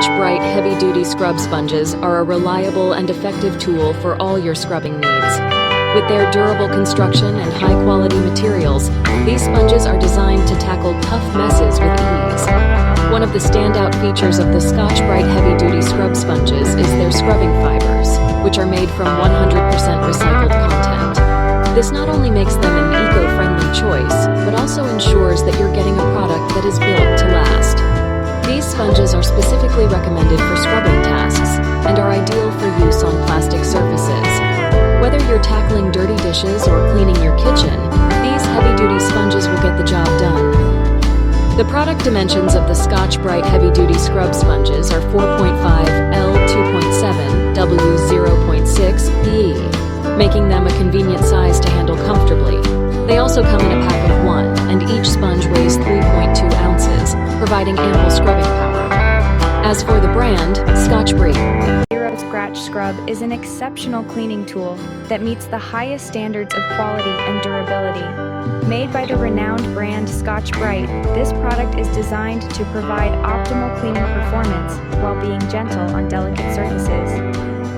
Scotch-Brite heavy-duty scrub sponges are a reliable and effective tool for all your scrubbing needs. With their durable construction and high-quality materials, these sponges are designed to tackle tough messes with ease. One of the standout features of the Scotch-Brite heavy-duty scrub sponges is their scrubbing fibers, which are made from 100% recycled content. This not only makes them an eco-friendly choice, but also ensures that you're getting a product that is built to last. These sponges are specifically recommended for scrubbing tasks and are ideal for use on plastic surfaces. Whether you're tackling dirty dishes or cleaning your kitchen, these heavy-duty sponges will get the job done. The product dimensions of the Scotch-Brite heavy-duty scrub sponges are 4.5 L 2.7 W 0.6 PE, making them a convenient size to handle comfortably. They also come in a pack of 1, and each sponge weighs 3.2 ounces, providing ample scrubbing power. As for the brand, Scotch-Brite Zero Scratch Scrub is an exceptional cleaning tool that meets the highest standards of quality and durability. Made by the renowned brand Scotch-Brite, this product is designed to provide optimal cleaning performance while being gentle on delicate surfaces.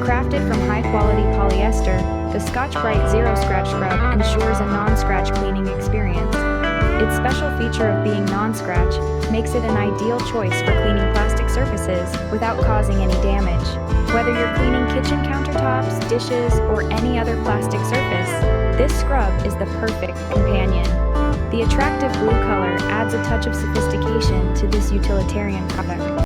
Crafted from high-quality polyester, the Scotch-Brite Zero Scratch Scrub ensures a non-scratch cleaning experience. Its special feature of being non-scratch makes it an ideal choice for cleaning plastic surfaces without causing any damage. Whether you're cleaning kitchen countertops, dishes, or any other plastic surface, this scrub is the perfect companion. The attractive blue color adds a touch of sophistication to this utilitarian product.